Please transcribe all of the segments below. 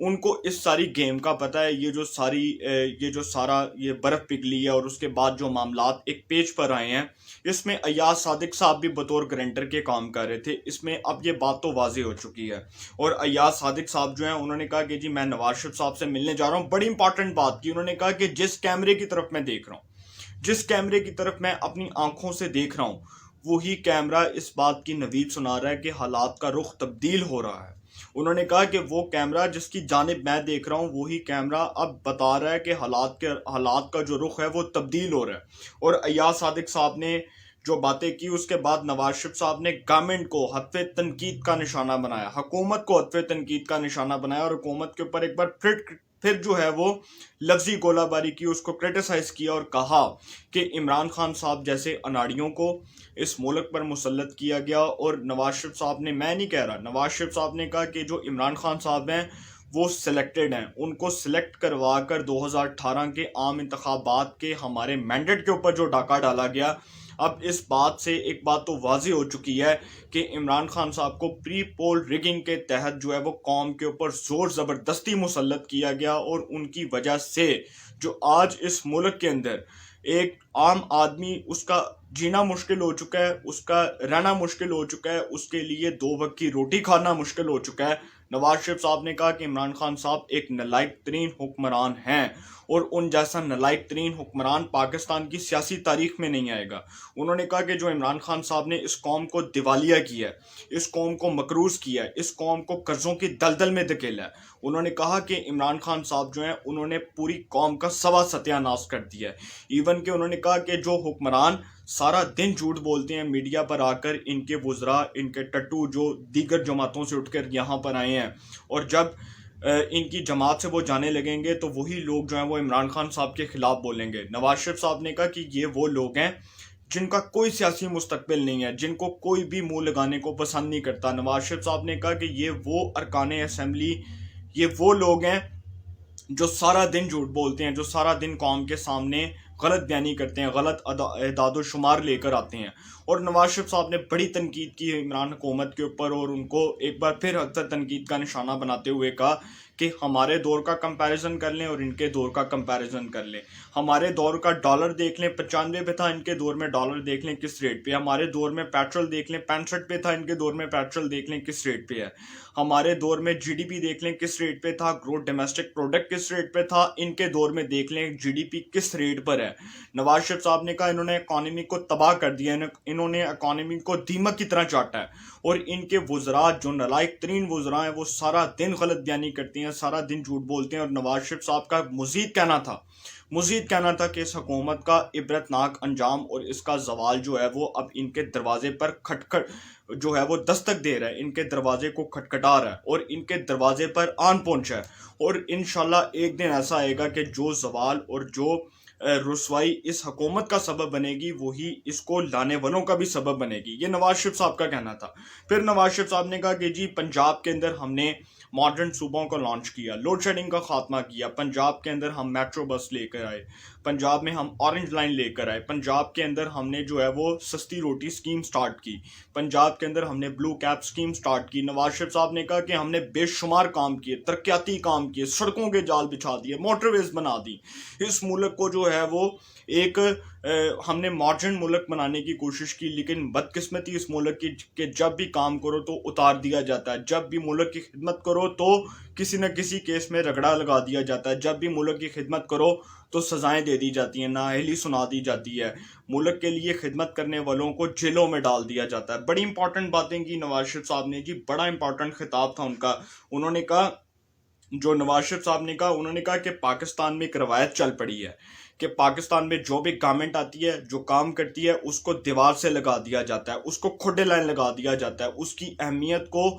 ان کو اس ساری گیم کا پتہ ہے. یہ جو سارا یہ برف پگھلی ہے اور اس کے بعد جو معاملات ایک پیج پر آئے ہیں، اس میں ایاز صادق صاحب بھی بطور گرانٹر کے کام کر رہے تھے. اس میں اب یہ بات تو واضح ہو چکی ہے. اور ایاز صادق صاحب جو ہیں انہوں نے کہا کہ جی میں نواز شریف صاحب سے ملنے جا رہا ہوں. بڑی امپورٹنٹ بات کی انہوں نے کہا کہ جس کیمرے کی طرف میں دیکھ رہا ہوں، جس کیمرے کی طرف میں اپنی آنکھوں سے دیکھ رہا ہوں، وہی کیمرہ اس بات کی نوید سنا رہا ہے کہ حالات کا رخ تبدیل ہو رہا ہے. انہوں نے کہا کہ وہ کیمرہ جس کی جانب میں دیکھ رہا ہوں، وہی کیمرہ اب بتا رہا ہے کہ حالات کا جو رخ ہے وہ تبدیل ہو رہا ہے. اور ایاز صادق صاحب نے جو باتیں کی، اس کے بعد نواز شریف صاحب نے گورنمنٹ کو حتف تنقید کا نشانہ بنایا، حکومت کو حتف تنقید کا نشانہ بنایا، اور حکومت کے اوپر ایک بار پھر جو ہے وہ لفظی گولہ باری کی، اس کو کرٹیسائز کیا اور کہا کہ عمران خان صاحب جیسے اناڑیوں کو اس ملک پر مسلط کیا گیا. اور نواز شریف صاحب نے، میں نہیں کہہ رہا، نواز شریف صاحب نے کہا کہ جو عمران خان صاحب ہیں وہ سلیکٹڈ ہیں، ان کو سلیکٹ کروا کر 2018 کے عام انتخابات کے ہمارے مینڈیٹ کے اوپر جو ڈاکہ ڈالا گیا. اب اس بات سے ایک بات تو واضح ہو چکی ہے کہ عمران خان صاحب کو پری پول ریگنگ کے تحت جو ہے وہ قوم کے اوپر زور زبردستی مسلط کیا گیا. اور ان کی وجہ سے جو آج اس ملک کے اندر ایک عام آدمی، اس کا جینا مشکل ہو چکا ہے، اس کا رہنا مشکل ہو چکا ہے، اس کے لیے 2 وقت کی روٹی کھانا مشکل ہو چکا ہے. نواز شریف صاحب نے کہا کہ عمران خان صاحب ایک نالائق ترین حکمران ہیں، اور ان جیسا نالائق ترین حکمران پاکستان کی سیاسی تاریخ میں نہیں آئے گا. انہوں نے کہا کہ جو عمران خان صاحب نے اس قوم کو دیوالیہ کیا ہے، اس قوم کو مقروض کیا ہے، اس قوم کو قرضوں کی دلدل میں دھکیلا ہے، انہوں نے کہا کہ عمران خان صاحب جو ہیں انہوں نے پوری قوم کا ستیہ ناش کر دیا ہے. ایون کہ انہوں نے کہا کہ جو حکمران سارا دن جھوٹ بولتے ہیں میڈیا پر آ کر، ان کے وزراء، ان کے ٹٹو جو دیگر جماعتوں سے اٹھ کر یہاں پر آئے ہیں، اور جب ان کی جماعت سے وہ جانے لگیں گے تو وہی لوگ جو ہیں وہ عمران خان صاحب کے خلاف بولیں گے. نواز شریف صاحب نے کہا کہ یہ وہ لوگ ہیں جن کا کوئی سیاسی مستقبل نہیں ہے، جن کو کوئی بھی منہ لگانے کو پسند نہیں کرتا. نواز شریف صاحب نے کہا کہ یہ وہ ارکان اسمبلی، یہ وہ لوگ ہیں جو سارا دن جھوٹ بولتے ہیں، جو سارا دن قوم کے سامنے غلط بیانی کرتے ہیں، غلط اعداد و شمار لے کر آتے ہیں. اور نواز شریف صاحب نے بڑی تنقید کی عمران حکومت کے اوپر، اور ان کو ایک بار پھر اکثر تنقید کا نشانہ بناتے ہوئے کہا کہ ہمارے دور کا کمپیریزن کر لیں اور ان کے دور کا کمپیریزن کر لیں. ہمارے دور کا ڈالر دیکھ لیں، 95 پہ تھا، ان کے دور میں ڈالر دیکھ لیں کس ریٹ پہ. ہمارے دور میں پیٹرول دیکھ لیں، 65 پہ تھا، ان کے دور میں پیٹرول دیکھ لیں کس ریٹ پہ ہے. ہمارے دور میں جی ڈی پی دیکھ لیں کس ریٹ پہ تھا، گروتھ ڈومیسٹک پروڈکٹ کس ریٹ پہ تھا، ان کے دور میں دیکھ لیں جی ڈی پی کس ریٹ پر ہے. نواز شریف صاحب نے کہا انہوں نے اکانومی کو تباہ کر دیا، انہوں نے اکانومی کو دیمک کی طرح چاٹا ہے. اور ان کے وزراء جو نالائق ترین وزراء ہیں وہ سارا دن غلط بیانی کرتے ہیں، سارا دن جھوٹ بولتے ہیں. اور نواز شریف صاحب کا مزید کہنا تھا کہ اس حکومت کا عبرتناک انجام اور اس کا زوال جو ہے وہ اب ان کے دروازے پر جو ہے وہ دستک دے رہا ہے، ان کے دروازے کو کھٹکھٹا رہا ہے، اور ان کے دروازے پر آن پہنچا ہے. اور انشاءاللہ ایک دن ایسا آئے گا کہ جو زوال اور جو رسوائی اس حکومت کا سبب بنے گی، وہی اس کو لانے والوں کا بھی سبب بنے گی. یہ نواز شریف صاحب کا کہنا تھا. پھر نواز شریف صاحب نے کہا کہ جی پنجاب کے اندر ہم نے ماڈرن صوبوں کو لانچ کیا، لوڈ شیڈنگ کا خاتمہ کیا، پنجاب کے اندر ہم میٹرو بس لے کر آئے، پنجاب میں ہم اورنج لائن لے کر آئے، پنجاب کے اندر ہم نے جو ہے وہ سستی روٹی سکیم سٹارٹ کی، پنجاب کے اندر ہم نے بلو کیپ سکیم سٹارٹ کی. نواز شریف صاحب نے کہا کہ ہم نے بے شمار کام کیے، ترقیاتی کام کیے، سڑکوں کے جال بچھا دیے، موٹر ویز بنا دی. اس ملک کو جو ہے وہ ایک ہم نے ماڈرن ملک بنانے کی کوشش کی. لیکن بدقسمتی اس ملک کی کہ جب بھی کام کرو تو اتار دیا جاتا ہے، جب بھی ملک کی خدمت کرو تو کسی نہ کسی کیس میں رگڑا لگا دیا جاتا ہے، جب بھی ملک کی خدمت کرو تو سزائیں دے دی جاتی ہیں، نااہلی سنا دی جاتی ہے، ملک کے لیے خدمت کرنے والوں کو جیلوں میں ڈال دیا جاتا ہے. بڑی امپورٹنٹ باتیں کی نواز شریف صاحب نے جی، بڑا امپورٹنٹ خطاب تھا ان کا. انہوں نے کہا، جو نواز شریف صاحب نے کہا، انہوں نے کہا کہ پاکستان میں ایک روایت چل پڑی ہے کہ پاکستان میں جو بھی گورنمنٹ آتی ہے، جو کام کرتی ہے، اس کو دیوار سے لگا دیا جاتا ہے، اس کو کھڈے لائن لگا دیا جاتا ہے. اس کی اہمیت کو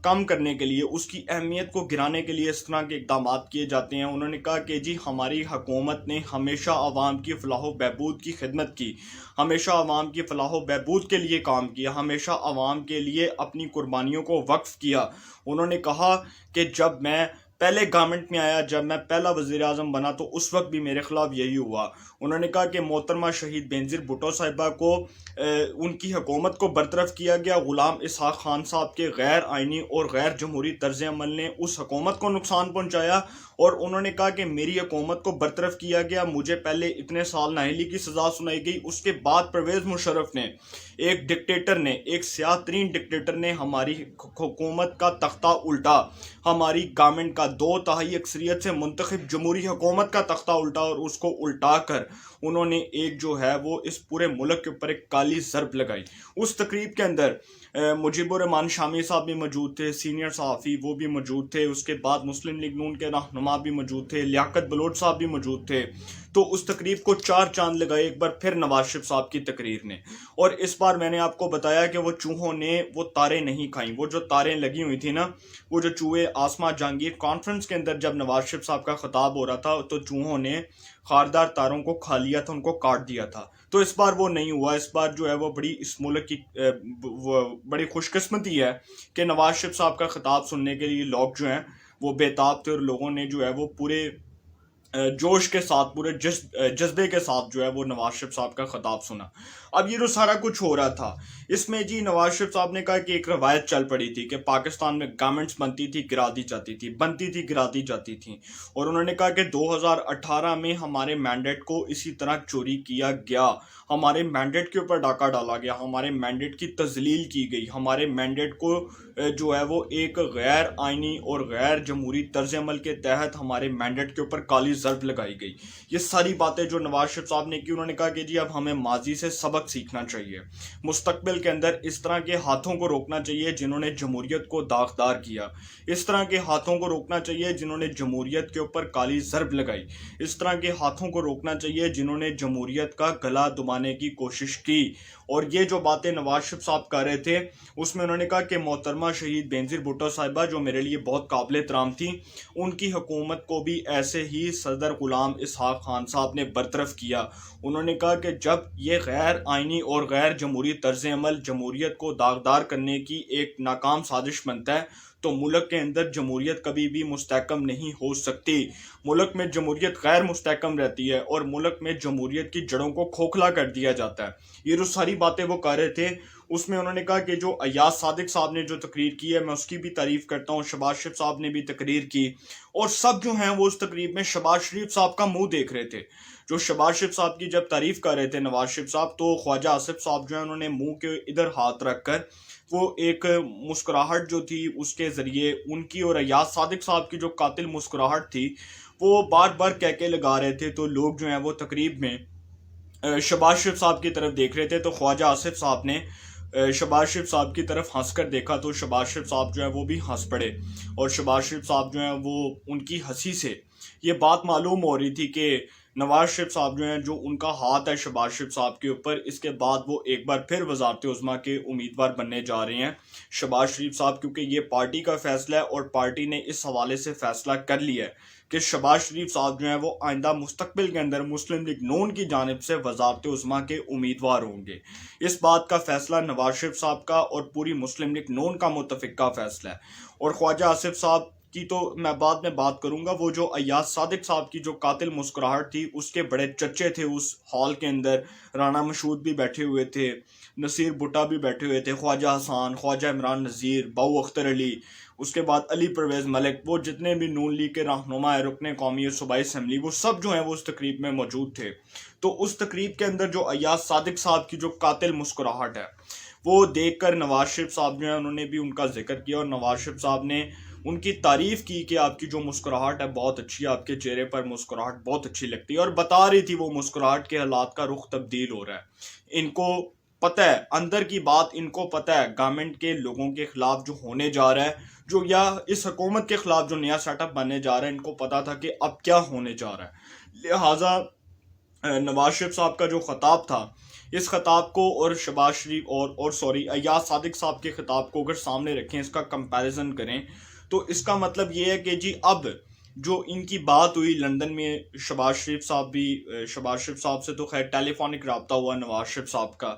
کم کرنے کے لیے، اس کی اہمیت کو گرانے کے لیے اس طرح کے اقدامات کیے جاتے ہیں. انہوں نے کہا کہ جی ہماری حکومت نے ہمیشہ عوام کی فلاح و بہبود کی خدمت کی، ہمیشہ عوام کی فلاح و بہبود کے لیے کام کیا، ہمیشہ عوام کے لیے اپنی قربانیوں کو وقف کیا. انہوں نے کہا کہ جب میں پہلے گورنمنٹ میں آیا، جب میں پہلا وزیر اعظم بنا تو اس وقت بھی میرے خلاف یہی ہوا۔ انہوں نے کہا کہ محترمہ شہید بینظیر بھٹو صاحبہ کو ان کی حکومت کو برطرف کیا گیا، غلام اسحاق خان صاحب کے غیر آئینی اور غیر جمہوری طرز عمل نے اس حکومت کو نقصان پہنچایا، اور انہوں نے کہا کہ میری حکومت کو برطرف کیا گیا، مجھے پہلے اتنے سال نااہلی کی سزا سنائی گئی، اس کے بعد پرویز مشرف نے، ایک ڈکٹیٹر نے، ایک سیاہ ترین ڈکٹیٹر نے ہماری حکومت کا تختہ الٹا، ہماری گورنمنٹ کا 2/3 اکثریت سے منتخب جمہوری حکومت کا تختہ الٹا، اور اس کو الٹا کر انہوں نے ایک جو ہے وہ اس پورے ملک کے اوپر ایک کالی ضرب لگائی۔ اس تقریب کے اندر مجیب الرحمان شامی صاحب بھی موجود تھے، سینئر صحافی وہ بھی موجود تھے، اس کے بعد مسلم لیگ نون کے رہنما بھی موجود تھے، لیاقت بلوچ صاحب بھی موجود تھے۔ تو اس تقریب کو 4 چاند لگائے ایک بار پھر نواز شریف صاحب کی تقریر نے، اور اس بار میں نے آپ کو بتایا کہ وہ چوہوں نے وہ تاریں نہیں کھائیں، وہ جو تاریں لگی ہوئی تھی نا، وہ جو چوہے آسما جہانگیر کانفرنس کے اندر جب نواز شریف صاحب کا خطاب ہو رہا تھا تو چوہوں نے خاردار تاروں کو کھا لیا تھا، ان کو کاٹ دیا تھا۔ تو اس بار وہ نہیں ہوا، اس بار جو ہے وہ بڑی اس ملک کی بڑی خوش قسمتی ہے کہ نواز شریف صاحب کا خطاب سننے کے لیے لوگ جو ہیں وہ بےتاب تھے، اور لوگوں نے جو ہے وہ پورے جوش کے ساتھ، پورے جذبے کے ساتھ جو ہے وہ نواز شریف صاحب کا خطاب سنا۔ اب یہ جو سارا کچھ ہو رہا تھا، اس میں جی نواز شریف صاحب نے کہا کہ ایک روایت چل پڑی تھی کہ پاکستان میں گورنمنٹس بنتی تھی گرا دی جاتی تھی، بنتی تھی گرا دی جاتی تھی، اور انہوں نے کہا کہ 2018 میں ہمارے مینڈیٹ کو اسی طرح چوری کیا گیا، ہمارے مینڈیٹ کے اوپر ڈاکہ ڈالا گیا، ہمارے مینڈیٹ کی تذلیل کی گئی، ہمارے مینڈیٹ کو جو ہے وہ ایک غیر آئینی اور غیر جمہوری طرز عمل کے تحت ہمارے مینڈیٹ کے اوپر کالی ضرب لگائی گئی۔ یہ ساری باتیں جو نواز شریف صاحب نے کی، انہوں نے کہا کہ جی اب ہمیں ماضی سے سبق سیکھنا چاہیے، مستقبل کے اندر اس طرح کے ہاتھوں کو روکنا چاہیے جنہوں نے جمہوریت کو داغدار کیا، اس طرح کے ہاتھوں کو روکنا چاہیے جنہوں نے جمہوریت کے اوپر کالی ضرب لگائی، اس طرح کے ہاتھوں کو روکنا چاہیے جنہوں نے جمہوریت کا گلا دبانے کی کوشش کی۔ اور یہ جو باتیں نواز شریف صاحب کر رہے تھے، اس میں انہوں نے کہا کہ محترمہ شہید بینظیر بھٹو صاحبہ جو میرے لیے بہت قابل احترام تھی، ان کی حکومت کو بھی ایسے ہی صدر غلام اسحاق خان صاحب نے برطرف کیا۔ انہوں نے کہا کہ جب یہ غیر آئینی اور غیر جمہوری طرز عمل جمہوریت کو داغدار کرنے کی ایک ناکام سازش بنتا ہے تو ملک کے اندر جمہوریت کبھی بھی مستحکم نہیں ہو سکتی، ملک میں جمہوریت غیر مستحکم رہتی ہے، اور ملک میں جمہوریت کی جڑوں کو کھوکھلا کر دیا جاتا ہے۔ یہ جو ساری باتیں وہ کر رہے تھے، اس میں انہوں نے کہا کہ جو ایاز صادق صاحب نے جو تقریر کی ہے میں اس کی بھی تعریف کرتا ہوں، شہباز شریف صاحب نے بھی تقریر کی، اور سب جو ہیں وہ اس تقریب میں شہباز شریف صاحب کا منہ دیکھ رہے تھے۔ جو شہباز شریف صاحب کی جب تعریف کر رہے تھے نواز شریف صاحب، تو خواجہ آصف صاحب جو ہیں انہوں نے منہ کے ادھر ہاتھ رکھ کر وہ ایک مسکراہٹ جو تھی اس کے ذریعے ان کی اور ایاز صادق صاحب کی جو قاتل مسکراہٹ تھی وہ بار بار کہکے لگا رہے تھے۔ تو لوگ جو ہیں وہ تقریب میں شہباز شریف صاحب کی طرف دیکھ رہے تھے، تو خواجہ آصف صاحب نے شہباز شریف صاحب کی طرف ہنس کر دیکھا تو شہباز شریف صاحب جو ہیں وہ بھی ہنس پڑے، اور شہباز شریف صاحب جو ہیں وہ ان کی ہنسی سے یہ بات معلوم ہو رہی تھی کہ نواز شریف صاحب جو ہیں جو ان کا ہاتھ ہے شہباز شریف صاحب کے اوپر، اس کے بعد وہ ایک بار پھر وزارت عظمیٰ کے امیدوار بننے جا رہے ہیں شہباز شریف صاحب، کیونکہ یہ پارٹی کا فیصلہ ہے اور پارٹی نے اس حوالے سے فیصلہ کر لیا ہے کہ شہباز شریف صاحب جو ہیں وہ آئندہ مستقبل کے اندر مسلم لیگ نون کی جانب سے وزارت عظمیٰ کے امیدوار ہوں گے۔ اس بات کا فیصلہ نواز شریف صاحب کا اور پوری مسلم لیگ نون کا متفقہ فیصلہ ہے۔ اور خواجہ آصف صاحب کی تو میں بعد میں بات کروں گا، وہ جو ایاز صادق صاحب کی جو قاتل مسکراہٹ تھی اس کے بڑے چچے تھے اس ہال کے اندر، رانا مشہود بھی بیٹھے ہوئے تھے، نصیر بھٹا بھی بیٹھے ہوئے تھے، خواجہ حسان، خواجہ عمران نذیر، باؤ اختر علی، اس کے بعد علی پرویز ملک، وہ جتنے بھی نون لیگ کے رہنما رکن قومی صوبائی اسمبلی، وہ سب جو ہیں وہ اس تقریب میں موجود تھے۔ تو اس تقریب کے اندر جو ایاز صادق صاحب کی جو قاتل مسکراہٹ ہے وہ دیکھ کر نواز شریف صاحب جو ہیں انہوں نے بھی ان کا ذکر کیا، اور نواز شریف صاحب نے ان کی تعریف کی کہ آپ کی جو مسکراہٹ ہے بہت اچھی ہے، آپ کے چہرے پر مسکراہٹ بہت اچھی لگتی ہے، اور بتا رہی تھی وہ مسکراہٹ کے حالات کا رخ تبدیل ہو رہا ہے۔ ان کو پتہ ہے، اندر کی بات ان کو پتہ ہے، گورنمنٹ کے لوگوں کے خلاف جو ہونے جا رہا ہے، جو یا اس حکومت کے خلاف جو نیا سیٹ اپ بننے جا رہا ہے، ان کو پتہ تھا کہ اب کیا ہونے جا رہا ہے۔ لہٰذا نواز شریف صاحب کا جو خطاب تھا، اس خطاب کو اور شہباز شریف اور ایاز صادق صاحب کے خطاب کو اگر سامنے رکھیں، اس کا کمپیریزن کریں، تو اس کا مطلب یہ ہے کہ جی اب جو ان کی بات ہوئی لندن میں، شہباز شریف صاحب سے تو خیر ٹیلی فونک رابطہ ہوا نواز شریف صاحب کا،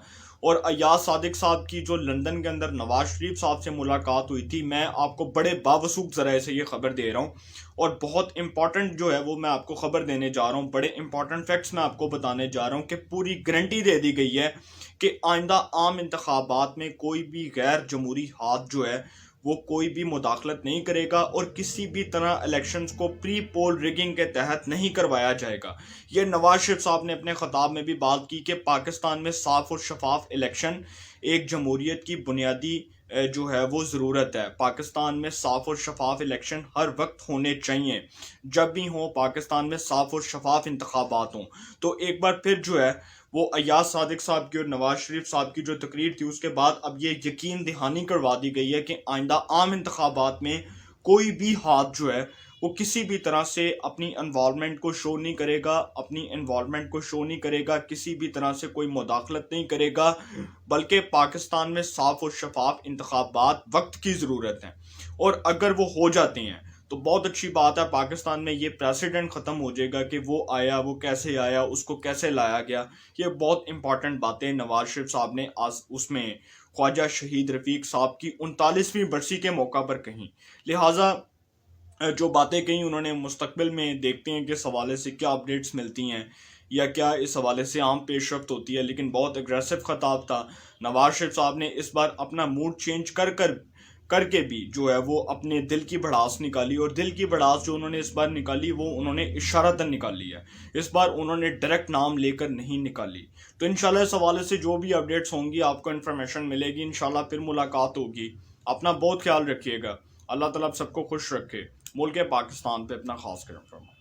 اور ایاز صادق صاحب کی جو لندن کے اندر نواز شریف صاحب سے ملاقات ہوئی تھی، میں آپ کو بڑے باوثوق ذرائع سے یہ خبر دے رہا ہوں، اور بہت امپورٹنٹ جو ہے وہ میں آپ کو خبر دینے جا رہا ہوں، بڑے امپورٹنٹ فیکٹس میں آپ کو بتانے جا رہا ہوں کہ پوری گارنٹی دے دی گئی ہے کہ آئندہ عام انتخابات میں کوئی بھی غیر جمہوری ہاتھ جو ہے وہ کوئی بھی مداخلت نہیں کرے گا، اور کسی بھی طرح الیکشنز کو پری پول ریگنگ کے تحت نہیں کروایا جائے گا۔ یہ نواز شریف صاحب نے اپنے خطاب میں بھی بات کی کہ پاکستان میں صاف اور شفاف الیکشن ایک جمہوریت کی بنیادی جو ہے وہ ضرورت ہے۔ پاکستان میں صاف اور شفاف الیکشن ہر وقت ہونے چاہیے، جب بھی ہوں پاکستان میں صاف اور شفاف انتخابات ہوں۔ تو ایک بار پھر جو ہے وہ ایاز صادق صاحب کی اور نواز شریف صاحب کی جو تقریر تھی اس کے بعد اب یہ یقین دہانی کروا دی گئی ہے کہ آئندہ عام انتخابات میں کوئی بھی ہاتھ جو ہے وہ کسی بھی طرح سے اپنی انوالومنٹ کو شو نہیں کرے گا، کسی بھی طرح سے کوئی مداخلت نہیں کرے گا، بلکہ پاکستان میں صاف اور شفاف انتخابات وقت کی ضرورت ہے، اور اگر وہ ہو جاتے ہیں تو بہت اچھی بات ہے۔ پاکستان میں یہ پریسیڈنٹ ختم ہو جائے گا کہ وہ آیا، وہ کیسے آیا، اس کو کیسے لایا گیا۔ یہ بہت امپورٹنٹ باتیں نواز شریف صاحب نے آج اس میں خواجہ شہید رفیق صاحب کی 39ویں برسی کے موقع پر کہیں، لہٰذا جو باتیں کہیں انہوں نے مستقبل میں دیکھتے ہیں کہ اس حوالے سے کیا اپڈیٹس ملتی ہیں یا کیا اس حوالے سے عام پیش رفت ہوتی ہے، لیکن بہت اگریسو خطاب تھا۔ نواز شریف صاحب نے اس بار اپنا موڈ چینج کر کے بھی جو ہے وہ اپنے دل کی بھڑاس نکالی، اور دل کی بھڑاس جو انہوں نے اس بار نکالی وہ انہوں نے اشارتاً نکالی ہے، اس بار انہوں نے ڈائریکٹ نام لے کر نہیں نکالی۔ تو انشاءاللہ اس حوالے سے جو بھی اپڈیٹس ہوں گی آپ کو انفارمیشن ملے گی، انشاءاللہ پھر ملاقات ہوگی۔ اپنا بہت خیال رکھیے گا، اللہ تعالیٰ آپ سب کو خوش رکھے، ملک پاکستان پہ اپنا خاص کرم فرمائے۔